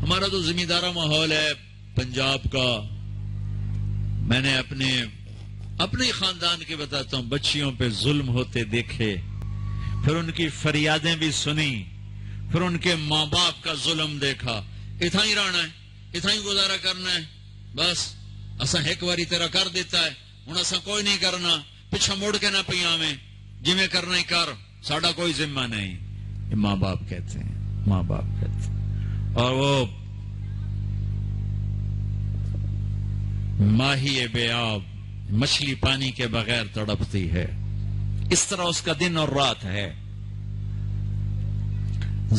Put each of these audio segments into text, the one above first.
ہمارا تو زمیندارہ ماحول ہے پنجاب کا. میں نے اپنے خاندان کی بتاتا ہوں، بچیوں پہ ظلم ہوتے دیکھے، پھر ان کی فریادیں بھی سنی، پھر ان کے ماں باپ کا ظلم دیکھا. اتنا ہی رہنا ہے، اتنا ہی گزارا کرنا ہے، بس اسا ایک باری تیرا کر دیتا ہے، ہوں اسا کوئی نہیں کرنا، پیچھا مڑ کے نہ پی آویں، جی میں کرنا ہی کر، ساڈا کوئی ذمہ نہیں. یہ ماں باپ کہتے ہیں، ماں باپ کہتے ہیں. اور وہ ماہی بے آب، مچھلی پانی کے بغیر تڑپتی ہے، اس طرح اس کا دن اور رات ہے.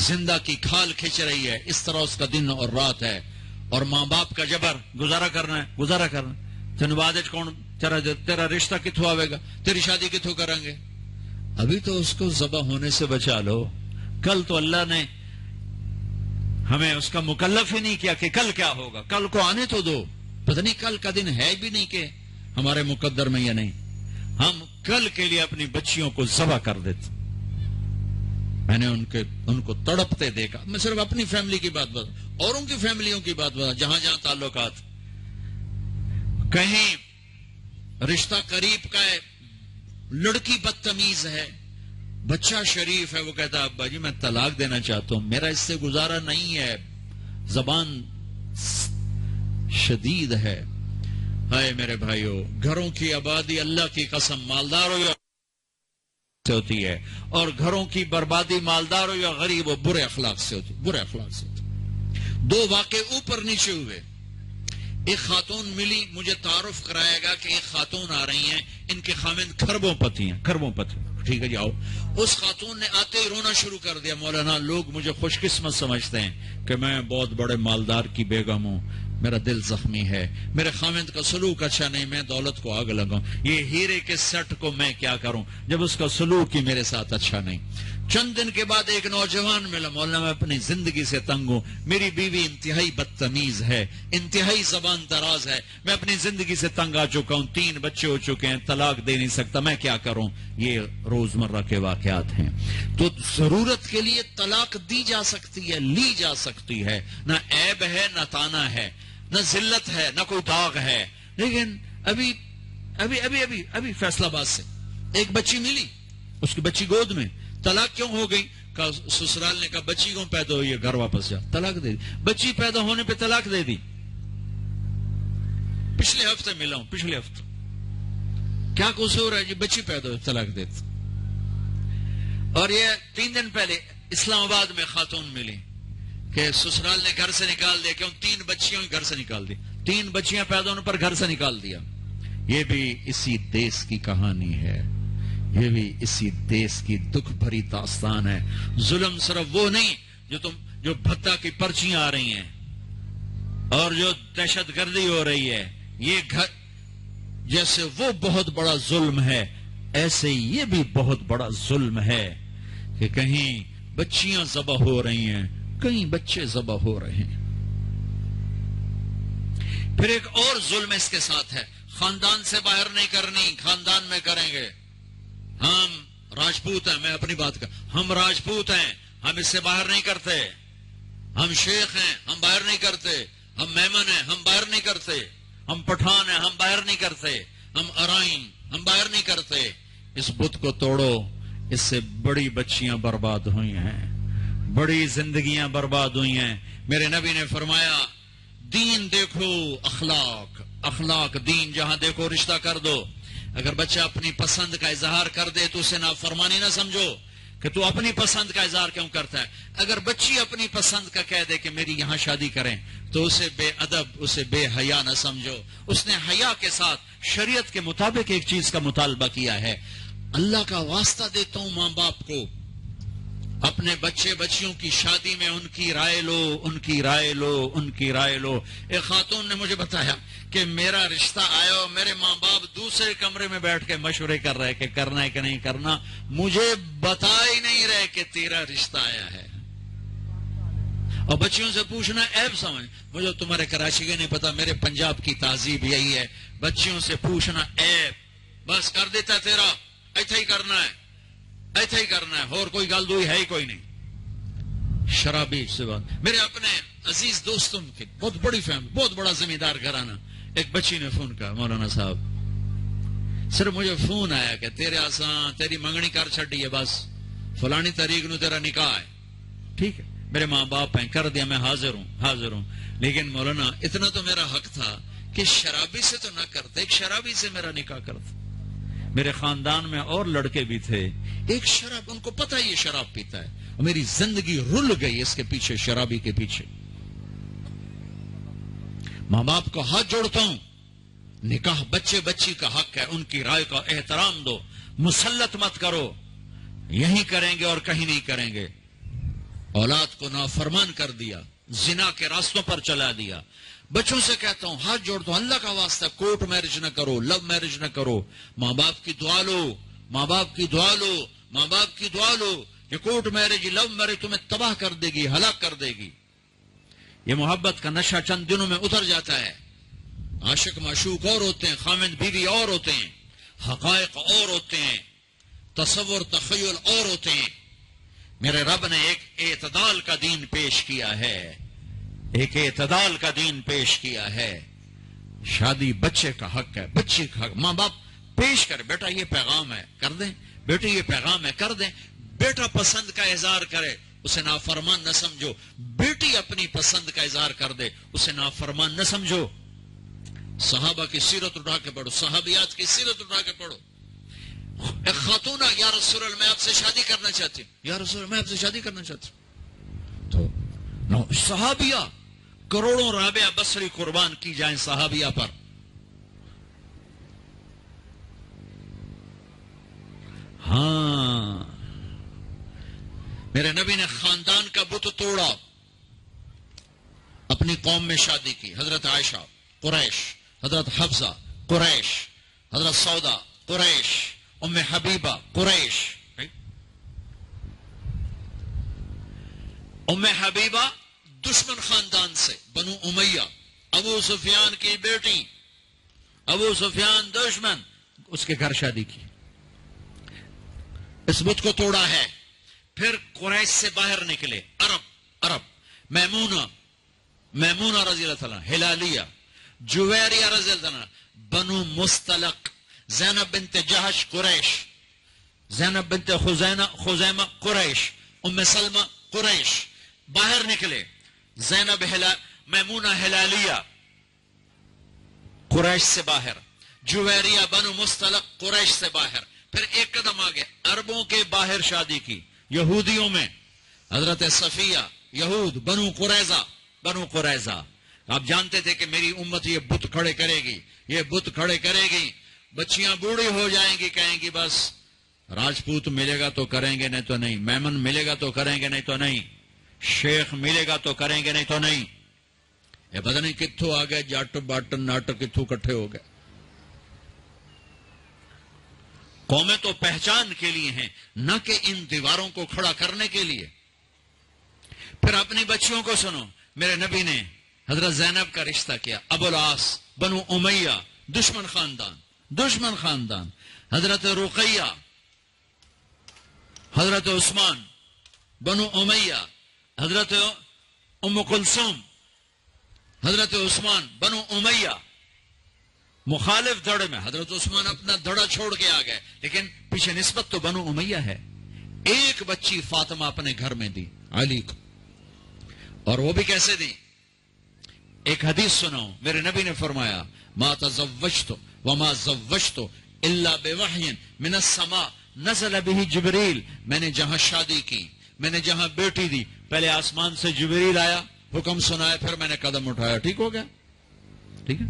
زندہ کی کھال کھچ رہی ہے، اس طرح اس کا دن اور رات ہے. اور ماں باپ کا جبر، گزارا کرنا ہے، گزارا کرنا. تین بعد کون تیرا رشتہ کتوں آئے گا، تیری شادی کتوں کریں گے؟ ابھی تو اس کو ذبح ہونے سے بچا لو. کل تو اللہ نے ہمیں اس کا مکلف ہی نہیں کیا کہ کل کیا ہوگا، کل کو آنے تو دو. پتہ نہیں کل کا دن ہے بھی نہیں کہ ہمارے مقدر میں یا نہیں. ہم کل کے لیے اپنی بچیوں کو ذبح کر دیتے. میں نے ان کو تڑپتے دیکھا. میں صرف اپنی فیملی کی بات بتا، اوروں کی فیملیوں کی بات بتا، جہاں جہاں تعلقات. کہیں رشتہ قریب کا ہے، لڑکی بدتمیز ہے، بچہ شریف ہے، وہ کہتا ہے ابا جی میں طلاق دینا چاہتا ہوں، میرا اس سے گزارا نہیں ہے، زبان شدید ہے. ہائے میرے بھائیو، گھروں کی آبادی اللہ کی قسم مالدار ہو یا سے ہوتی ہے، اور گھروں کی بربادی مالدار ہو یا غریب ہو برے اخلاق سے ہوتی، برے اخلاق سے ہوتی. دو واقعے اوپر نیچے ہوئے. ایک خاتون ملی، مجھے تعارف کرایا گا کہ ایک خاتون آ رہی ہیں، ان کے خامند کھربوں پتی ہیں، کھربوں پتی. ٹھیک ہے جی آؤ. اس خاتون نے آتے ہی رونا شروع کر دیا. مولانا لوگ مجھے خوش قسمت سمجھتے ہیں کہ میں بہت بڑے مالدار کی بیگم ہوں، میرا دل زخمی ہے، میرے خامند کا سلوک اچھا نہیں، میں دولت کو آگ لگاؤں، یہ ہیرے کے سیٹ کو میں کیا کروں جب اس کا سلوک ہی میرے ساتھ اچھا نہیں. چند دن کے بعد ایک نوجوان ملا. مولانا میں اپنی زندگی سے تنگ ہوں، میری بیوی انتہائی بدتمیز ہے، انتہائی زبان دراز ہے، میں اپنی زندگی سے تنگ آ چکا ہوں، 3 بچے ہو چکے ہیں، طلاق دے نہیں سکتا، میں کیا کروں. یہ روزمرہ کے واقعات ہیں. تو ضرورت کے لیے طلاق دی جا سکتی ہے، لی جا سکتی ہے، نہ عیب ہے نہ تانا ہے، نہ ذلت ہے نہ کوئی داغ ہے. لیکن ابھی فیصلہ آباد سے ایک بچی ملی، اس کی بچی گود میں. طلاق کیوں ہو گئی؟ سسرال نے کہا بچی کیوں پیدا ہوئی ہے، گھر واپس جا. طلاق دے دی. بچی پیدا ہونے پہ طلاق دے دی. پچھلے ہفتے ملا ہوں، پچھلے ہفتے. کیا قصور ہے جی؟ بچی پیدا ہوئی طلاق دے دی. اور یہ 3 دن پہلے اسلام آباد میں خاتون ملی کہ سسرال نے گھر سے نکال دیا، کیوں 3 بچیوں گھر سے نکال دی، 3 بچیاں پیدا ہونے پر گھر سے نکال دیا. یہ بھی اسی دیس کی کہانی ہے، یہ بھی اسی دیس کی دکھ بھری داستان ہے. ظلم صرف وہ نہیں جو بھتہ کی پرچیاں آ رہی ہیں اور جو دہشت گردی ہو رہی ہے، یہ گھر جیسے وہ بہت بڑا ظلم ہے، ایسے یہ بھی بہت بڑا ظلم ہے کہ کہیں بچیاں ذبح ہو رہی ہیں، کئی بچے ذبح ہو رہے ہیں. پھر ایک اور ظلم اس کے ساتھ ہے، خاندان سے باہر نہیں کرنی، خاندان میں کریں گے. ہم راجپوت ہیں، میں اپنی بات کر، ہم راجپوت ہیں، ہم اس سے باہر نہیں کرتے. ہم شیخ ہیں، ہم باہر نہیں کرتے. ہم میمن ہیں، ہم باہر نہیں کرتے. ہم پٹھان ہیں، ہم باہر نہیں کرتے. ہم ارائن، ہم باہر نہیں کرتے. اس بت کو توڑو، اس سے بڑی بچیاں برباد ہوئی ہیں، بڑی زندگیاں برباد ہوئی ہیں. میرے نبی نے فرمایا دین دیکھو، اخلاق دین، جہاں دیکھو رشتہ کر دو. اگر بچہ اپنی پسند کا اظہار کر دے تو اسے نافرمانی نہ سمجھو کہ تو اپنی پسند کا اظہار کیوں کرتا ہے. اگر بچی اپنی پسند کا کہہ دے کہ میری یہاں شادی کریں تو اسے بے ادب، اسے بے حیا نہ سمجھو. اس نے حیا کے ساتھ شریعت کے مطابق ایک چیز کا مطالبہ کیا ہے. اللہ کا واسطہ دیتا ہوں ماں باپ کو، اپنے بچیوں کی شادی میں ان کی رائے لو. ایک خاتون نے مجھے بتایا کہ میرا رشتہ آیا اور میرے ماں باپ دوسرے کمرے میں بیٹھ کے مشورے کر رہے کہ کرنا ہے کہ نہیں کرنا، مجھے بتا ہی نہیں رہے کہ تیرا رشتہ آیا ہے. اور بچیوں سے پوچھنا عیب سمجھ، مجھے تمہارے کراچی کے نہیں پتا، میرے پنجاب کی تہذیب یہی ہے، بچیوں سے پوچھنا عیب. بس کر دیتا تیرا، ایتھے ہی کرنا ہے، اور کوئی گل دوئی ہے ہی کوئی نہیں. شرابی سے بات. میرے اپنے عزیز دوستوں کی بہت بڑی فیملی, بہت بڑا زمیندار گھرانہ. ایک بچی نے فون کہا, مولانا صاحب صرف مجھے فون آیا کہ تیرے آسان تیری منگنی کر چھڑی ہے, بس فلانی تاریخ نو تیرا نکاح ہے. ٹھیک ہے, میرے ماں باپ ہیں, کر دیا, میں حاضر ہوں. لیکن مولانا اتنا تو میرا حق تھا کہ شرابی سے تو نہ کرتے, ایک شرابی سے میرا نکاح کرتے. میرے خاندان میں اور لڑکے بھی تھے, ایک شراب, ان کو پتہ یہ شراب پیتا ہے, اور میری زندگی رل گئی اس کے پیچھے, شرابی کے پیچھے. ماں باپ کو ہاتھ جوڑتا ہوں, نکاح بچے بچی کا حق ہے, ان کی رائے کا احترام دو, مسلط مت کرو. یہی کریں گے اور کہیں نہیں کریں گے. اولاد کو نافرمان کر دیا, زنا کے راستوں پر چلا دیا. بچوں سے کہتا ہوں, ہاتھ جوڑتا ہوں, اللہ کا واسطہ کورٹ میرج نہ کرو, لو میرج نہ کرو. ماں باپ کی دعا لو, ماں باپ کی دعا لو, ماں باپ کی دعا لو. یہ کورٹ میرج, لو میرج تمہیں تباہ کر دے گی, ہلاک کر دے گی. یہ محبت کا نشہ چند دنوں میں اتر جاتا ہے. عاشق معشوق اور ہوتے ہیں, خامد بیوی اور ہوتے ہیں, حقائق اور ہوتے ہیں, تصور تخیل اور ہوتے ہیں. میرے رب نے ایک اعتدال کا دین پیش کیا ہے, ایک اعتدال کا دین پیش کیا ہے. شادی بچے کا حق ہے, بچے کا حق. ماں باپ پیش کرے, بیٹا یہ پیغام ہے, کر دیں. بیٹے یہ پیغام ہے, کر دیں. بیٹا پسند کا اظہار کرے, اسے نافرمان نہ سمجھو. بیٹی اپنی پسند کا اظہار کر دے, اسے نافرمان نہ سمجھو. صحابہ کی سیرت اٹھا کے پڑھو, صحابیات کی سیرت اٹھا کے پڑھو. ایک خاتون, یا رسول اللہ میں آپ سے شادی کرنا چاہتی ہوں, یا رسول اللہ میں آپ سے شادی کرنا چاہتی ہوں. تو صحابیہ کروڑوں رابعہ بصری قربان کی جائیں صحابیہ پر. ہاں, میرے نبی نے خاندان کا بت توڑا, اپنی قوم میں شادی کی. حضرت عائشہ قریش, حضرت حفصہ قریش, حضرت سودا قریش, ام حبیبہ قریش. ام حبیبہ دشمن خاندان سے, بنو امیہ, ابو سفیان کی بیٹی, ابو سفیان دشمن, اس کے گھر شادی کی. اس بت کو توڑا ہے. پھر قریش سے باہر نکلے عرب, میمونہ رضی اللہ تعالیٰ, ہلالیہ, جویریہ رضی اللہ تعالیٰ, بنو مستلق, زینب بنت جہش قریش, زینب بنت خزیمہ قریش, ام سلمہ قریش. باہر نکلے, زینب میمونہ ہلالیہ قریش سے باہر, جویریہ بنو مستلق قریش سے باہر. پھر ایک قدم آگے عربوں کے باہر شادی کی, یہودیوں میں. حضرت صفیہ, یہود, بنو قریظہ. آپ جانتے تھے کہ میری امت یہ بت کھڑے کرے گی, یہ بت کھڑے کرے گی. بچیاں بوڑھی ہو جائیں گی, کہیں گی بس راجپوت ملے گا تو کریں گے, نہیں تو نہیں. میمن ملے گا تو کریں گے, نہیں تو نہیں. شیخ ملے گا تو کریں گے, نہیں تو نہیں. یہ پتہ نہیں کتھوں آ گئے, جاٹ باٹن ناٹ کتھوں کٹھے ہو گئے. قومیں تو پہچان کے لیے ہیں, نہ کہ ان دیواروں کو کھڑا کرنے کے لیے. پھر اپنی بچیوں کو سنو, میرے نبی نے حضرت زینب کا رشتہ کیا, ابو العاص, بنو امیہ, دشمن خاندان. حضرت رقیہ, حضرت عثمان, بنو امیہ, حضرت ام کلثوم, حضرت عثمان, بنو امیہ. مخالف دھڑے میں حضرت عثمان اپنا دھڑا چھوڑ کے آ گئے, لیکن پیچھے نسبت تو بنو امیہ ہے. ایک بچی فاطمہ اپنے گھر میں دی علی کو, اور وہ بھی کیسے دی؟ ایک حدیث سناؤ. میرے نبی نے فرمایا, ما تزوجت وما زوجت الا بوحی من السماء نزل به جبریل. میں نے جہاں شادی کی, میں نے جہاں بیٹی دی, پہلے آسمان سے جبریل آیا, حکم سنایا, پھر میں نے قدم اٹھایا. ٹھیک ہو گیا, ٹھیک ہے.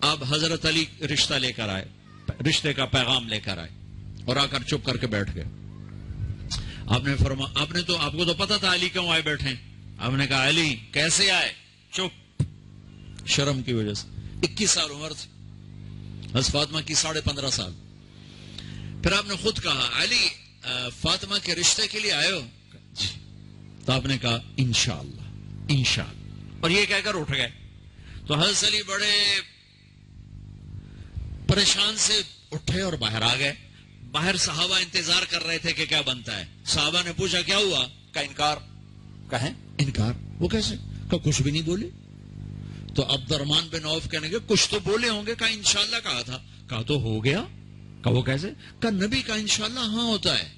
اب حضرت علی رشتہ لے کر آئے, رشتے کا پیغام لے کر آئے, اور آ کر چپ کر کے بیٹھ گئے. آپ نے فرمایا, آپ کو تو پتا تھا علی کیوں آئے بیٹھے. آپ نے کہا علی کیسے آئے؟ چپ, شرم کی وجہ سے. 21 سال عمر تھی, حضرت فاطمہ کی 15.5 سال. پھر آپ نے خود کہا, علی فاطمہ کے رشتے کے لیے آئے ہو؟ جی. تو آپ نے کہا انشاءاللہ, اور یہ کہہ کر اٹھ گئے. تو حضرت علی بڑے پریشان سے اٹھے اور باہر آ گئے. باہر صحابہ انتظار کر رہے تھے کہ کیا بنتا ہے. صحابہ نے پوچھا کیا ہوا؟ کا انکار. کہیں انکار. وہ کیسے؟ کہ کچھ بھی نہیں بولے. تو عبد الرحمن بن عوف کہنے گے کچھ تو بولے ہوں گے. کہا انشاءاللہ کہا تھا. کہا تو ہو گیا. کہا وہ کیسے؟ کہا نبی کا انشاءاللہ ہاں ہوتا ہے.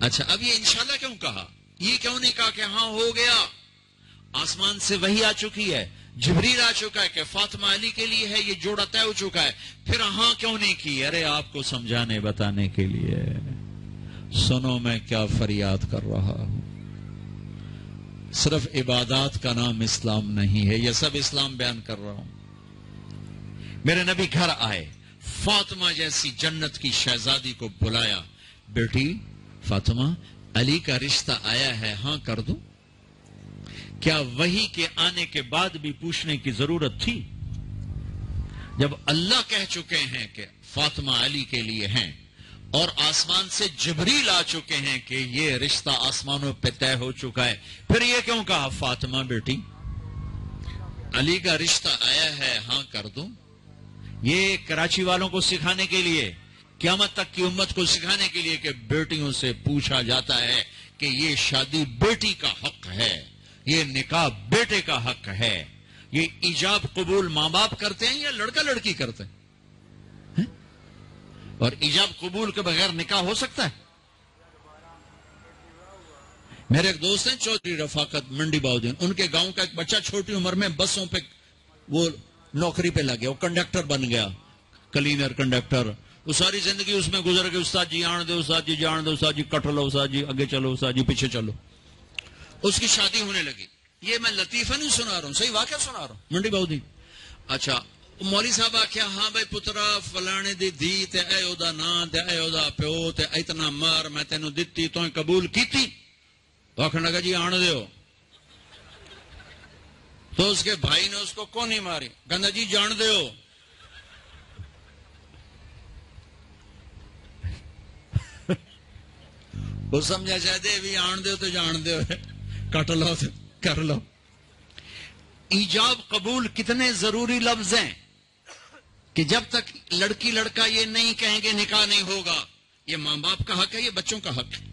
اچھا اب یہ انشاءاللہ کیوں کہا؟ یہ کیوں نہیں کہا کہ ہاں ہو گیا؟ آسمان سے وحی آ چکی ہے، جبریل آ چکا ہے کہ فاطمہ علی کے لیے ہے، یہ جوڑا طے ہو چکا ہے، پھر ہاں کیوں نہیں کی؟ ارے آپ کو سمجھانے بتانے کے لیے. سنو میں کیا فریاد کر رہا ہوں. صرف عبادات کا نام اسلام نہیں ہے. یہ سب اسلام بیان کر رہا ہوں. میرے نبی گھر آئے، فاطمہ جیسی جنت کی شہزادی کو بلایا. بیٹی فاطمہ، علی کا رشتہ آیا ہے، ہاں کر دوں؟ کیا وحی کے آنے کے بعد بھی پوچھنے کی ضرورت تھی؟ جب اللہ کہہ چکے ہیں کہ فاطمہ علی کے لیے ہیں اور آسمان سے جبریل آ چکے ہیں کہ یہ رشتہ آسمانوں پہ طے ہو چکا ہے، پھر یہ کیوں کہا فاطمہ بیٹی علی کا رشتہ آیا ہے، ہاں کر دوں؟ یہ کراچی والوں کو سکھانے کے لیے، قیامت تک کی امت کو سکھانے کے لیے کہ بیٹیوں سے پوچھا جاتا ہے کہ یہ شادی بیٹی کا حق ہے، یہ نکاح بیٹے کا حق ہے. یہ ایجاب قبول ماں باپ کرتے ہیں یا لڑکا لڑکی کرتے ہیں؟ اور ایجاب قبول کے بغیر نکاح ہو سکتا ہے؟ میرے ایک دوست ہیں چودھری رفاقت منڈی باؤدین، ان کے گاؤں کا ایک بچہ چھوٹی عمر میں بسوں پہ وہ نوکری پہ لگ گیا، وہ کنڈکٹر بن گیا، کلینر کنڈکٹر. وہ ساری زندگی اس میں گزر گئی. استاد جی آن دے، استاد جی جان دے، استاد جی کٹ لو، استاد جی آگے چلو، استاد جی پیچھے چلو. اس کی شادی ہونے لگی. یہ میں لطیفہ نہیں سنا رہا ہوں، صحیح واقعہ سنا رہا ہوں. منڈی باؤدین. اچھا مولوی صاحب آخیا ہاں بھائی پترا فلانے دی دھی تے اے او دا نا تے اے او دا پیو تے اتنا مار میں تینوں دتی تو قبول کیتی. تو آخر لگا جی آن دیو. تو اس کے بھائی نے اس کو کون نہیں ماری، کہندا جی جان دیو. وہ سمجھا چاہتے بھی آن دو تو جان دو، کٹ لو تو کر لو. ایجاب قبول کتنے ضروری لفظ ہیں کہ جب تک لڑکی لڑکا یہ نہیں کہیں گے نکاح نہیں ہوگا. یہ ماں باپ کا حق ہے، یہ بچوں کا حق ہے.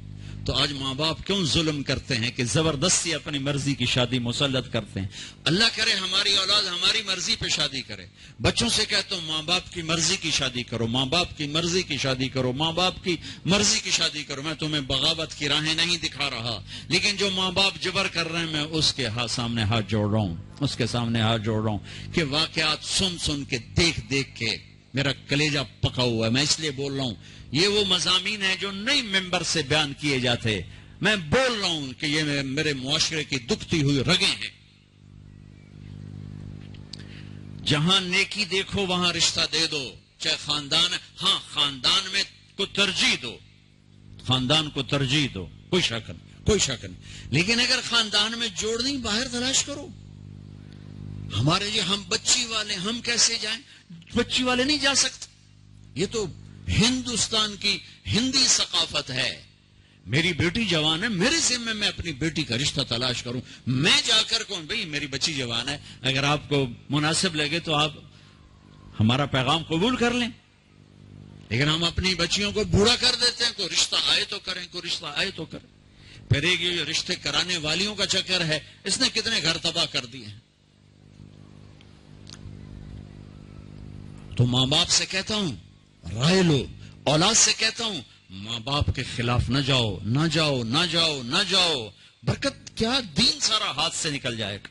تو آج ماں باپ کیوں ظلم کرتے ہیں کہ زبردستی اپنی مرضی کی شادی مسلط کرتے ہیں؟ اللہ کرے ہماری اولاد ہماری مرضی پہ شادی کرے. بچوں سے کہتا ہوں ماں باپ کی مرضی کی شادی کرو، ماں باپ کی مرضی کی شادی کرو، ماں باپ کی مرضی کی شادی کرو. میں تمہیں بغاوت کی راہیں نہیں دکھا رہا، لیکن جو ماں باپ جبر کر رہے ہیں میں اس کے سامنے ہاتھ جوڑ رہا ہوں، اس کے سامنے ہاتھ جوڑ رہا ہوں کہ واقعات سن سن کے دیکھ دیکھ کے میرا کلیجہ پکا ہوا ہے. میں اس لیے بول رہا ہوں یہ وہ مضامین ہیں جو نئی ممبر سے بیان کیے جاتے. میں بول رہا ہوں کہ یہ میرے معاشرے کی دکھتی ہوئی رگیں ہیں. جہاں نیکی دیکھو وہاں رشتہ دے دو، چاہے خاندان ہے. ہاں خاندان میں کو ترجیح دو، خاندان کو ترجیح دو، کوئی شک نہیں، کوئی شک نہیں. لیکن اگر خاندان میں جوڑ نہیں باہر تلاش کرو. ہمارے یہ ہم بچی والے، ہم کیسے جائیں؟ بچی والے نہیں جا سکتے. یہ تو ہندوستان کی ہندی ثقافت ہے. میری بیٹی جوان ہے، میرے ذمہ میں اپنی بیٹی کا رشتہ تلاش کروں. میں جا کر کون بھئی میری بچی جوان ہے، اگر آپ کو مناسب لگے تو آپ ہمارا پیغام قبول کر لیں. لیکن ہم اپنی بچیوں کو بوڑھا کر دیتے ہیں. کوئی رشتہ آئے تو کریں، کوئی رشتہ آئے تو کریں. پھر ایک یہ رشتے کرانے والیوں کا چکر ہے، اس نے کتنے گھر تباہ کر دیے ہیں. تو ماں باپ سے کہتا ہوں رائے لو. اولاد سے کہتا ہوں ماں باپ کے خلاف نہ جاؤ، نہ جاؤ، نہ جاؤ، نہ جاؤ. برکت کیا، دین سارا ہاتھ سے نکل جائے گا.